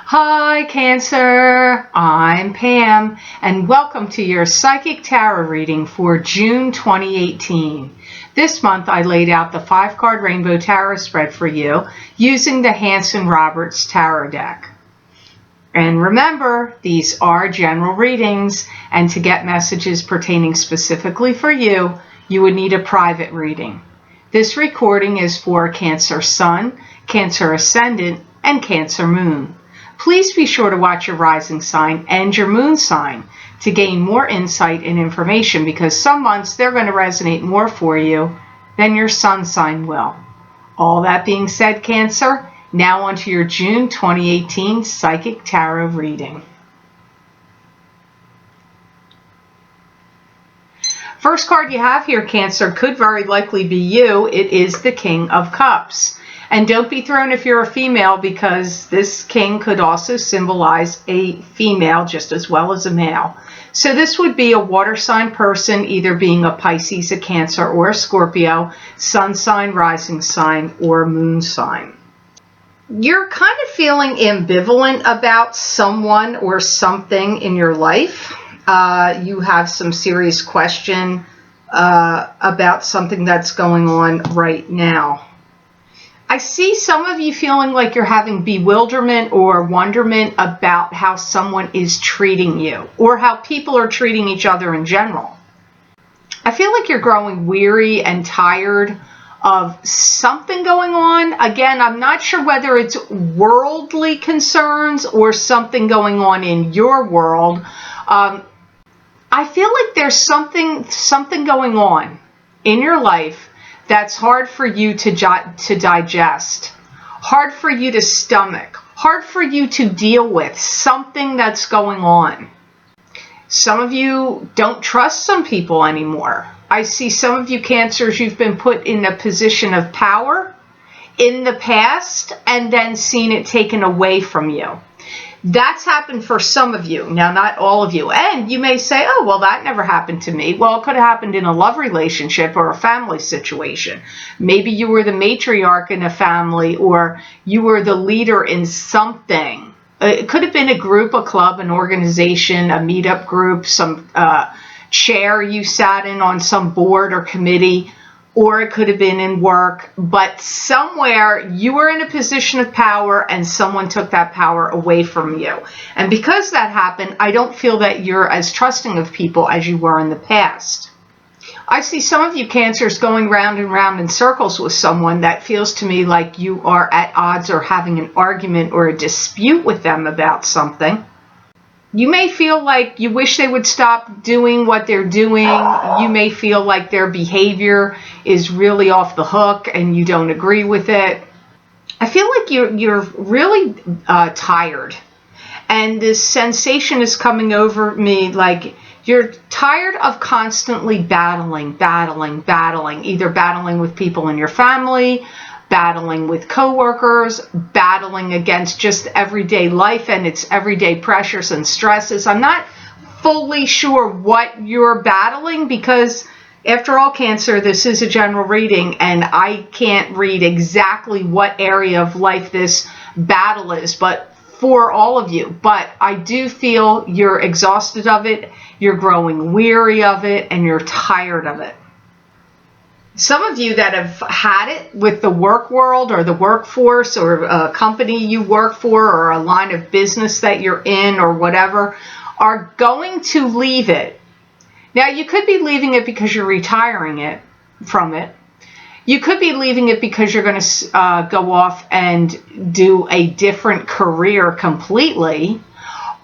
Hi Cancer, I'm Pam and welcome to your Psychic Tarot reading for June 2018. This month I laid out the 5-card Rainbow Tarot spread for you using the Hanson-Roberts Tarot deck. And remember, these are general readings, and to get messages pertaining specifically for you, you would need a private reading. This recording is for Cancer Sun, Cancer Ascendant, and Cancer Moon. Please be sure to watch your rising sign and your moon sign to gain more insight and information, because some months they're going to resonate more for you than your sun sign will. All that being said, Cancer, now on to your June 2018 Psychic Tarot reading. First card you have here, Cancer, could very likely be you. It is the King of Cups. And don't be thrown if you're a female, because this king could also symbolize a female just as well as a male. So this would be a water sign person, either being a Pisces, a Cancer, or a Scorpio, sun sign, rising sign, or moon sign. You're kind of feeling ambivalent about someone or something in your life. You have some serious question about something that's going on right now. I see some of you feeling like you're having bewilderment or wonderment about how someone is treating you, or how people are treating each other in general. I feel like you're growing weary and tired of something going on. Again, I'm not sure whether it's worldly concerns or something going on in your world. I feel like there's something going on in your life that's hard for you to digest, hard for you to stomach, hard for you to deal with, something that's going on. Some of you don't trust some people anymore. I see some of you Cancers, you've been put in a position of power in the past and then seen it taken away from you. That's happened for some of you. Now, not all of you. And you may say, oh, well, that never happened to me. Well, it could have happened in a love relationship or a family situation. Maybe you were the matriarch in a family, or you were the leader in something. It could have been a group, a club, an organization, a meetup group, some chair you sat in on some board or committee, or it could have been in work, but somewhere you were in a position of power and someone took that power away from you. And because that happened, I don't feel that you're as trusting of people as you were in the past. I see some of you Cancers going round and round in circles with someone that feels to me like you are at odds or having an argument or a dispute with them about something. You may feel like you wish they would stop doing what they're doing. You may feel like their behavior is really off the hook and you don't agree with it. I feel like you're really tired. And this sensation is coming over me like you're tired of constantly battling, either battling with people in your family, battling with coworkers, battling against just everyday life and its everyday pressures and stresses. I'm not fully sure what you're battling, because after all, Cancer, this is a general reading and I can't read exactly what area of life this battle is, but for all of you. But I do feel you're exhausted of it, you're growing weary of it, and you're tired of it. Some of you that have had it with the work world or the workforce or a company you work for or a line of business that you're in or whatever are going to leave it. Now, you could be leaving it because you're retiring from it. You could be leaving it because you're going to go off and do a different career completely.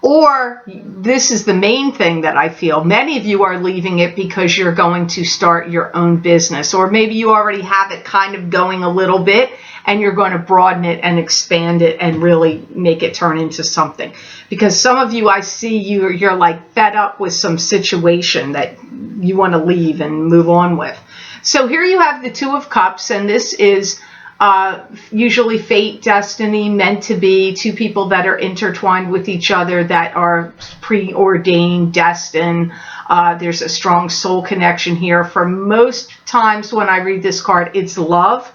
Or this is the main thing that I feel. Many of you are leaving it because you're going to start your own business. Or maybe you already have it kind of going a little bit and you're going to broaden it and expand it and really make it turn into something. Because some of you, I see you're like fed up with some situation that you want to leave and move on with. So here you have the Two of Cups, and this is usually fate, destiny, meant to be, two people that are intertwined with each other, that are preordained, destined. There's a strong soul connection here. For most times when I read this card, it's love.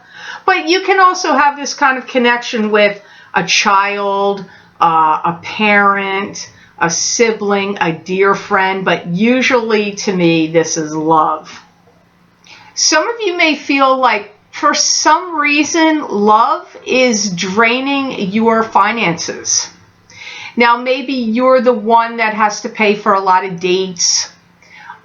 But you can also have this kind of connection with a child, a parent, a sibling, a dear friend, but usually to me, this is love. Some of you may feel like for some reason, love is draining your finances. Now, maybe you're the one that has to pay for a lot of dates,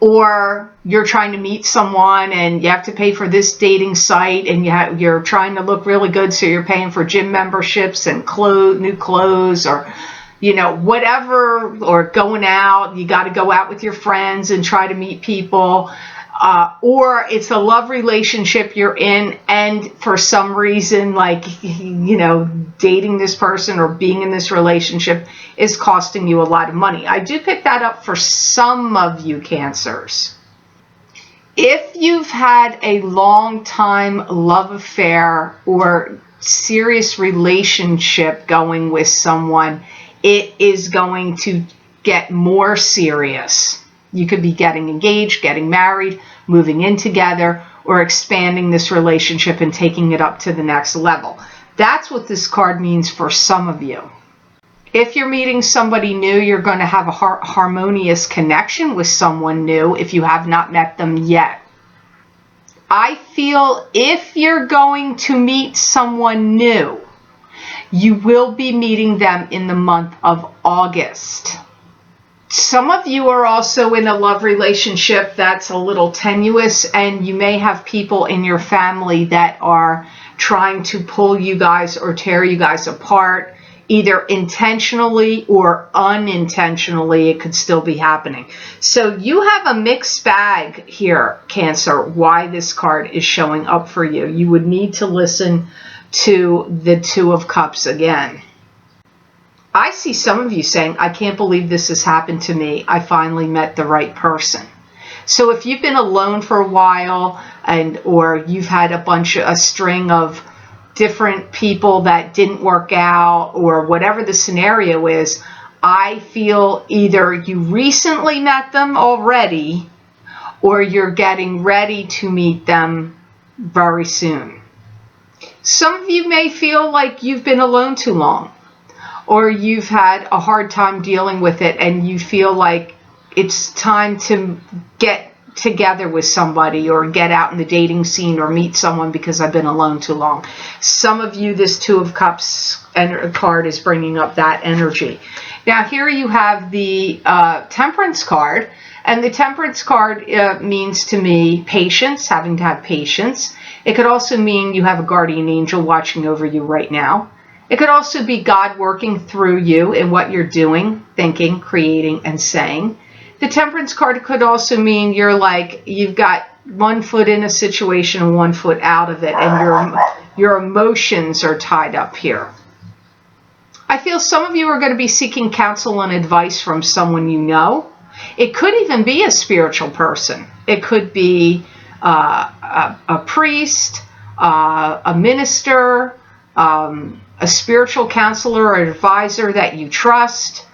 or you're trying to meet someone and you have to pay for this dating site, and you're trying to look really good, so you're paying for gym memberships and new clothes, or whatever, or going out, you got to go out with your friends and try to meet people. Or it's a love relationship you're in, and for some reason, dating this person or being in this relationship is costing you a lot of money. I do pick that up for some of you Cancers. If you've had a long time love affair or serious relationship going with someone, it is going to get more serious. You could be getting engaged, getting married, moving in together, or expanding this relationship and taking it up to the next level. That's what this card means for some of you. If you're meeting somebody new, you're going to have a harmonious connection with someone new if you have not met them yet. I feel if you're going to meet someone new, you will be meeting them in the month of August. Some of you are also in a love relationship that's a little tenuous, and you may have people in your family that are trying to pull you guys or tear you guys apart, either intentionally or unintentionally. It could still be happening. So you have a mixed bag here, Cancer, why this card is showing up for you. You would need to listen to the Two of Cups again. I see some of you saying, I can't believe this has happened to me. I finally met the right person. So if you've been alone for a while, or you've had a string of different people that didn't work out, or whatever the scenario is, I feel either you recently met them already, or you're getting ready to meet them very soon. Some of you may feel like you've been alone too long, or you've had a hard time dealing with it and you feel like it's time to get together with somebody or get out in the dating scene or meet someone because I've been alone too long. Some of you, this Two of Cups card is bringing up that energy. Now here you have the Temperance card, and the Temperance card means to me patience, having to have patience. It could also mean you have a guardian angel watching over you right now. It could also be God working through you in what you're doing, thinking, creating, and saying. The Temperance card could also mean you've got one foot in a situation and one foot out of it, and your emotions are tied up here. I feel some of you are going to be seeking counsel and advice from someone you know. It could even be a spiritual person. It could be a priest, a minister, a spiritual counselor or advisor that you trust.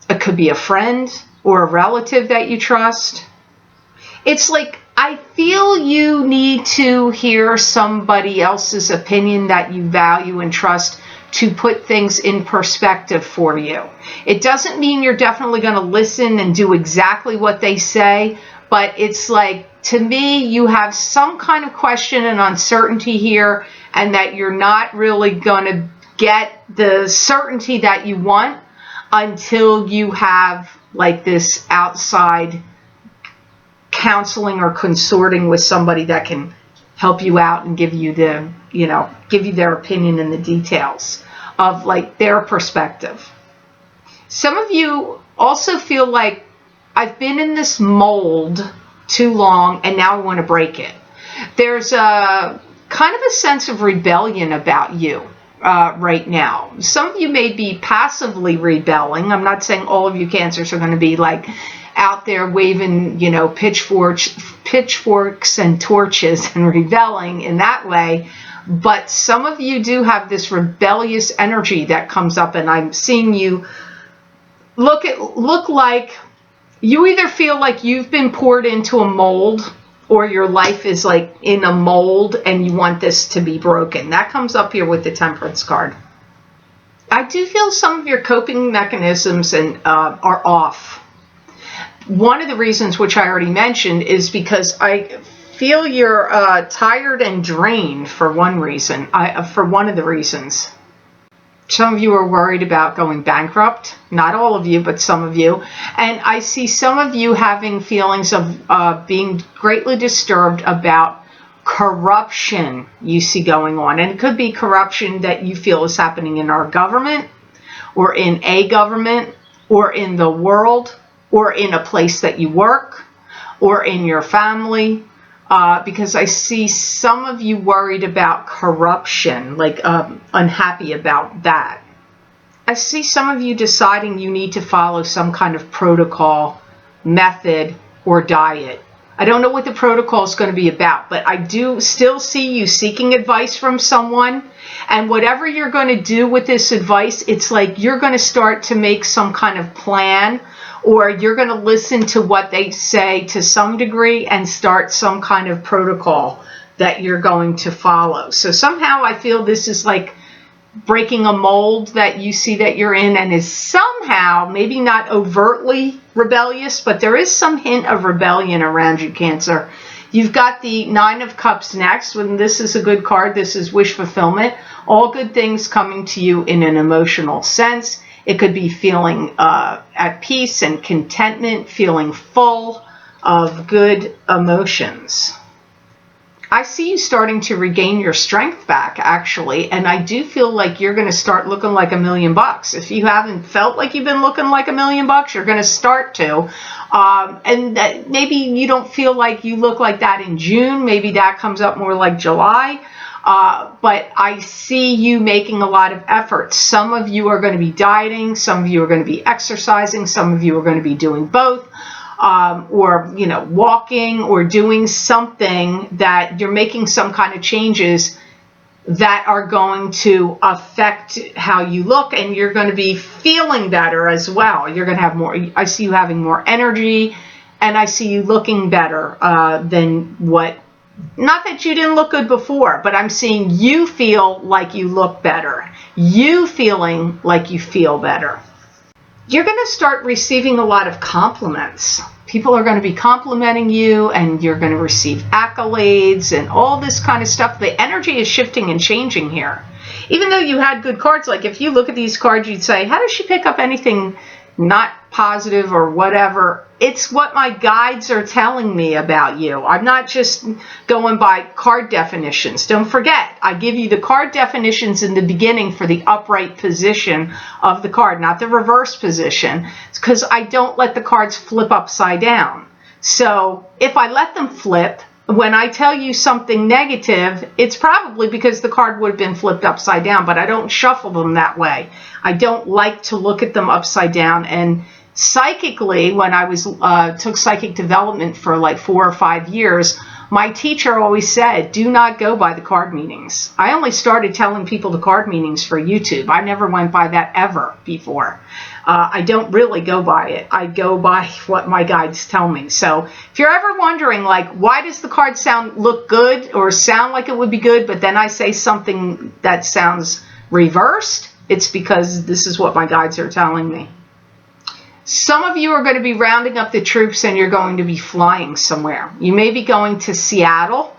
It could be a friend or a relative that you trust. It's like, I feel you need to hear somebody else's opinion that you value and trust to put things in perspective for you. It doesn't mean you're definitely going to listen and do exactly what they say, but it's like, to me, you have some kind of question and uncertainty here, and that you're not really going to get the certainty that you want until you have this outside counseling or consorting with somebody that can help you out and give you their opinion and the details of their perspective. Some of you also feel like, I've been in this mold too long and now I want to break it. There's a kind of a sense of rebellion about you right now. Some of you may be passively rebelling. I'm not saying all of you Cancers are going to be out there waving, pitchforks and torches and rebelling in that way. But some of you do have this rebellious energy that comes up, and I'm seeing you look like you either feel like you've been poured into a mold, or your life is in a mold and you want this to be broken. That comes up here with the Temperance card. I do feel some of your coping mechanisms are off. One of the reasons, which I already mentioned, is because I feel you're tired and drained for one reason. For one of the reasons. Some of you are worried about going bankrupt. Not all of you, but some of you. And I see some of you having feelings of being greatly disturbed about corruption you see going on. And it could be corruption that you feel is happening in our government, or in a government, or in the world, or in a place that you work, or in your family. Because I see some of you worried about corruption, like unhappy about that. I see some of you deciding you need to follow some kind of protocol, method, or diet. I don't know what the protocol is going to be about, but I do still see you seeking advice from someone. And whatever you're going to do with this advice, it's like you're going to start to make some kind of plan, or you're going to listen to what they say to some degree and start some kind of protocol that you're going to follow. So somehow I feel this is like breaking a mold that you see that you're in, and is somehow, maybe not overtly rebellious, but there is some hint of rebellion around you, Cancer. You've got the Nine of Cups next. When this is a good card, this is wish fulfillment. All good things coming to you in an emotional sense. It could be feeling at peace and contentment, feeling full of good emotions. I see you starting to regain your strength back, actually, and I do feel like you're going to start looking like $1 million. If you haven't felt like you've been looking like $1 million, you're going to start to. And that maybe you don't feel like you look like that in June. Maybe that comes up more like July. But I see you making a lot of efforts. Some of you are going to be dieting. Some of you are going to be exercising. Some of you are going to be doing both. Or, walking or doing something that you're making some kind of changes that are going to affect how you look, and you're going to be feeling better as well. You're going to have more, I see you having more energy, and I see you looking better than what, not that you didn't look good before, but I'm seeing you feel like you look better. You feeling like you feel better. You're going to start receiving a lot of compliments. People are going to be complimenting you, and you're going to receive accolades and all this kind of stuff. The energy is shifting and changing here. Even though you had good cards, like if you look at these cards, you'd say, how does she pick up anything not positive or whatever? It's what my guides are telling me about you. I'm not just going by card definitions. Don't forget, I give you the card definitions in the beginning for the upright position of the card, not the reverse position, because I don't let the cards flip upside down. So if I let them flip, when I tell you something negative, it's probably because the card would have been flipped upside down, but I don't shuffle them that way. I don't like to look at them upside down. And psychically, when I took psychic development for like 4 or 5 years, my teacher always said, do not go by the card meanings. I only started telling people the card meanings for YouTube. I never went by that ever before. I don't really go by it. I go by what my guides tell me. So if you're ever wondering, like, why does the card look good or sound like it would be good, but then I say something that sounds reversed, it's because this is what my guides are telling me. Some of you are going to be rounding up the troops, and you're going to be flying somewhere. You may be going to Seattle,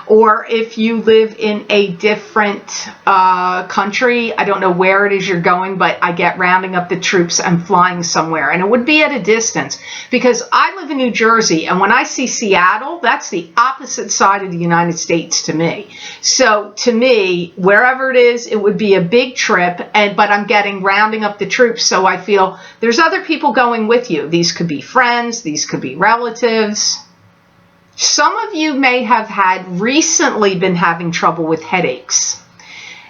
or if you live in a different country, I don't know where it is you're going, but I get rounding up the troops and flying somewhere. And it would be at a distance, because I live in New Jersey, and when I see Seattle, that's the opposite side of the United States to me. So to me, wherever it is, it would be a big trip, but I'm getting rounding up the troops, so I feel there's other people going with you. These could be friends, these could be relatives. Some of you may have recently been having trouble with headaches.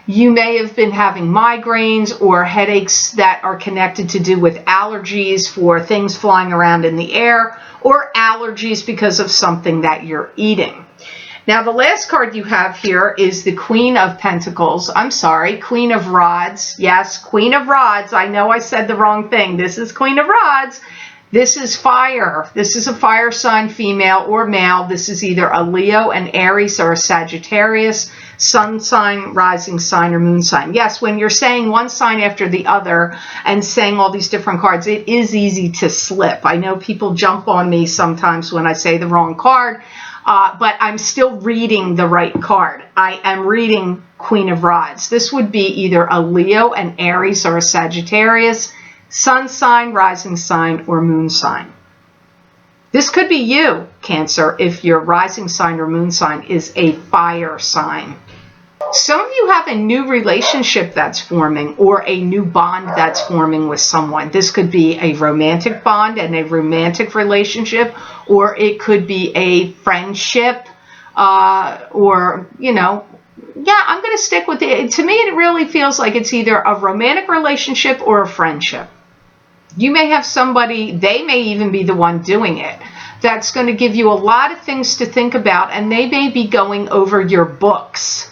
You may have been having migraines or headaches that are connected to do with allergies for things flying around in the air, or allergies because of something that you're eating. Now, the last card you have here is the Queen of Pentacles. I'm sorry, Queen of Rods. Yes, Queen of Rods. I know I said the wrong thing. This is Queen of Rods. This is fire. This is a fire sign, female or male. This is either a Leo, an Aries, or a Sagittarius, sun sign, rising sign, or moon sign. Yes, when you're saying one sign after the other and saying all these different cards, it is easy to slip. I know people jump on me sometimes when I say the wrong card, but I'm still reading the right card. I am reading Queen of Rods. This would be either a Leo, an Aries, or a Sagittarius, sun sign, rising sign, or moon sign. This could be you, Cancer, if your rising sign or moon sign is a fire sign. Some of you have a new relationship that's forming or a new bond that's forming with someone. This could be a romantic bond and a romantic relationship, or it could be a friendship, or, you know, yeah, I'm going to stick with it. To me, it really feels like it's either a romantic relationship or a friendship. You may have somebody, they may even be the one doing it, that's going to give you a lot of things to think about, and they may be going over your books.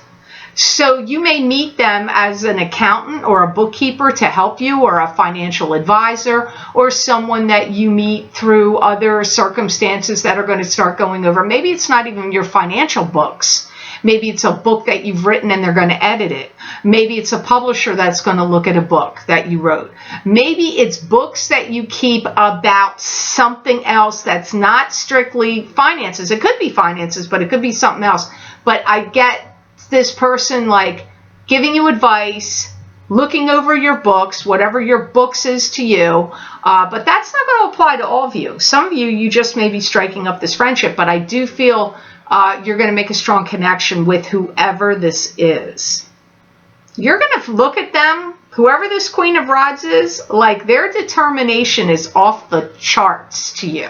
So you may meet them as an accountant or a bookkeeper to help you, or a financial advisor, or someone that you meet through other circumstances that are going to start going over. Maybe it's not even your financial books. Maybe it's a book that you've written and they're going to edit it. Maybe it's a publisher that's going to look at a book that you wrote. Maybe it's books that you keep about something else that's not strictly finances. It could be finances, but it could be something else. But I get this person like giving you advice, looking over your books, whatever your books is to you. But that's not going to apply to all of you. Some of you, you just may be striking up this friendship, but I do feel you're going to make a strong connection with whoever this is. You're going to look at them, whoever this Queen of Rods is, like their determination is off the charts to you.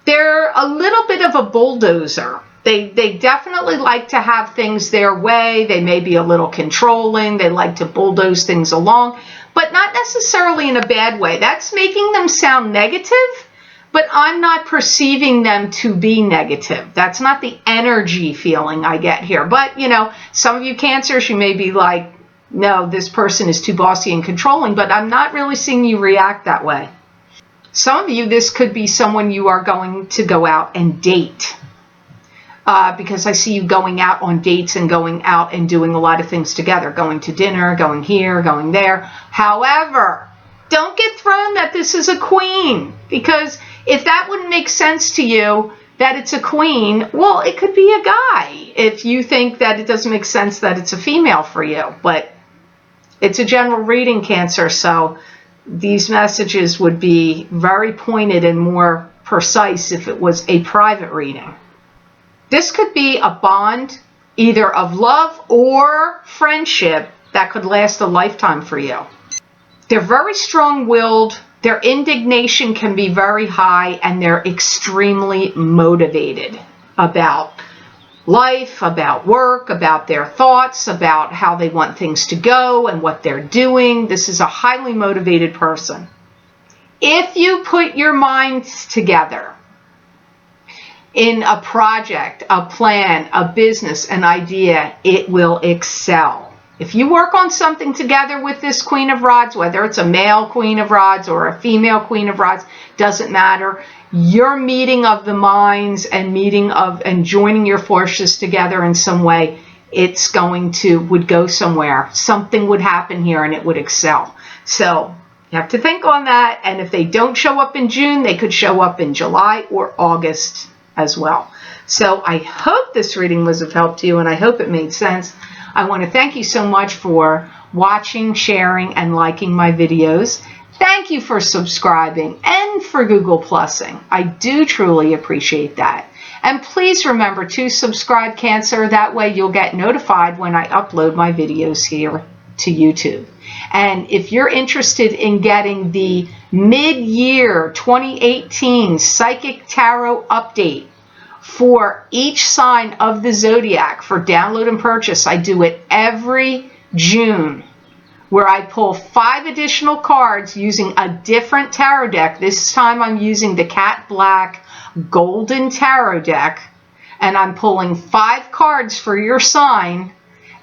They're a little bit of a bulldozer. They definitely like to have things their way. They may be a little controlling. They like to bulldoze things along, but not necessarily in a bad way. That's making them sound negative, but I'm not perceiving them to be negative. That's not the energy feeling I get here. But, you know, some of you Cancers, you may be like, no, this person is too bossy and controlling, but I'm not really seeing you react that way. Some of you, this could be someone you are going to go out and date. Because I see you going out on dates and going out and doing a lot of things together, going to dinner, going here, going there. However, don't get thrown that this is a queen, because if that wouldn't make sense to you, that it's a queen, well, it could be a guy if you think that it doesn't make sense that it's a female for you. But it's a general reading, Cancer, so these messages would be very pointed and more precise if it was a private reading. This could be a bond, either of love or friendship, that could last a lifetime for you. They're very strong-willed. Their indignation can be very high, and they're extremely motivated about life, about work, about their thoughts, about how they want things to go and what they're doing. This is a highly motivated person. If you put your minds together in a project, a plan, a business, an idea, it will excel. If you work on something together with this Queen of Rods, whether it's a male Queen of Rods or a female Queen of Rods, doesn't matter. Your meeting of the minds and joining your forces together in some way, it's would go somewhere. Something would happen here and it would excel. So you have to think on that. And if they don't show up in June, they could show up in July or August as well. So I hope this reading was of help to you, and I hope it made sense. I want to thank you so much for watching, sharing, and liking my videos. Thank you for subscribing and for Google Plusing. I do truly appreciate that. And please remember to subscribe, Cancer. That way you'll get notified when I upload my videos here to YouTube. And if you're interested in getting the mid-year 2018 Psychic Tarot update for each sign of the zodiac for download and purchase, I do it every June, where I pull 5 additional cards using a different tarot deck. This time I'm using the Cat Black Golden Tarot deck, and I'm pulling 5 cards for your sign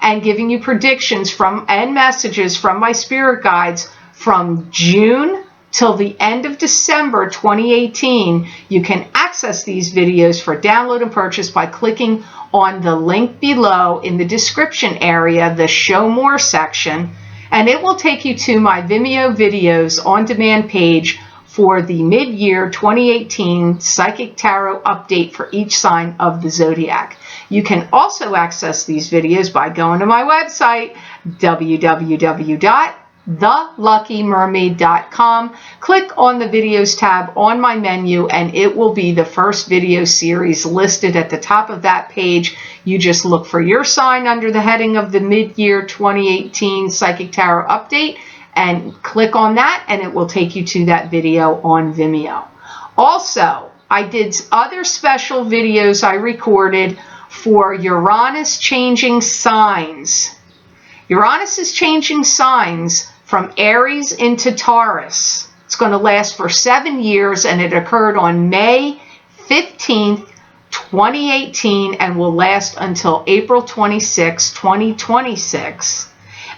and giving you predictions and messages from my spirit guides from June till the end of December 2018, you can access these videos for download and purchase by clicking on the link below in the description area, the Show More section, and it will take you to my Vimeo videos on demand page for the mid-year 2018 Psychic Tarot update for each sign of the zodiac. You can also access these videos by going to my website, www.theluckymermaid.com. Click on the videos tab on my menu and it will be the first video series listed at the top of that page. You just look for your sign under the heading of the mid-year 2018 Psychic Tarot update and click on that and it will take you to that video on Vimeo. Also, I did other special videos I recorded for Uranus changing signs. Uranus is changing signs from Aries into Taurus. It's going to last for 7 years and it occurred on May 15th, 2018 and will last until April 26, 2026.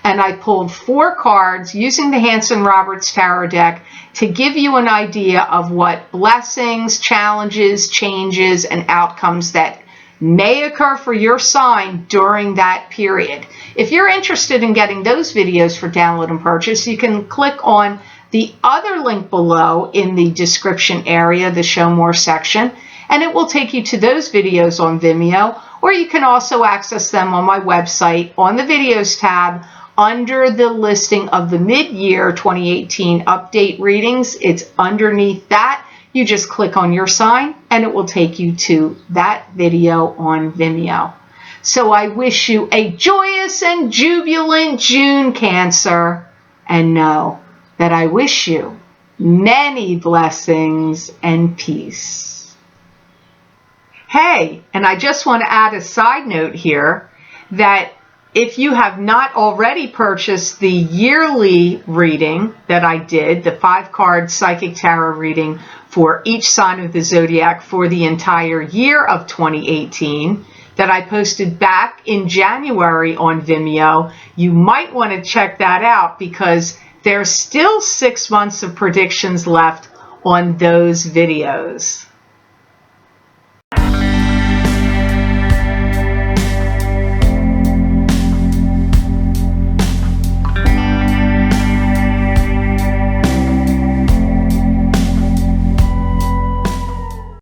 And I pulled 4 cards using the Hanson Roberts Tarot deck to give you an idea of what blessings, challenges, changes, and outcomes that may occur for your sign during that period. If you're interested in getting those videos for download and purchase, you can click on the other link below in the description area, the Show More section, and it will take you to those videos on Vimeo, or you can also access them on my website on the videos tab under the listing of the mid-year 2018 update readings. It's underneath that. You just click on your sign and it will take you to that video on Vimeo. So I wish you a joyous and jubilant June, Cancer, and know that I wish you many blessings and peace. Hey, and I just want to add a side note here that if you have not already purchased the yearly reading that I did, the 5-card Psychic Tarot reading for each sign of the zodiac for the entire year of 2018 that I posted back in January on Vimeo, you might want to check that out because there's still 6 months of predictions left on those videos.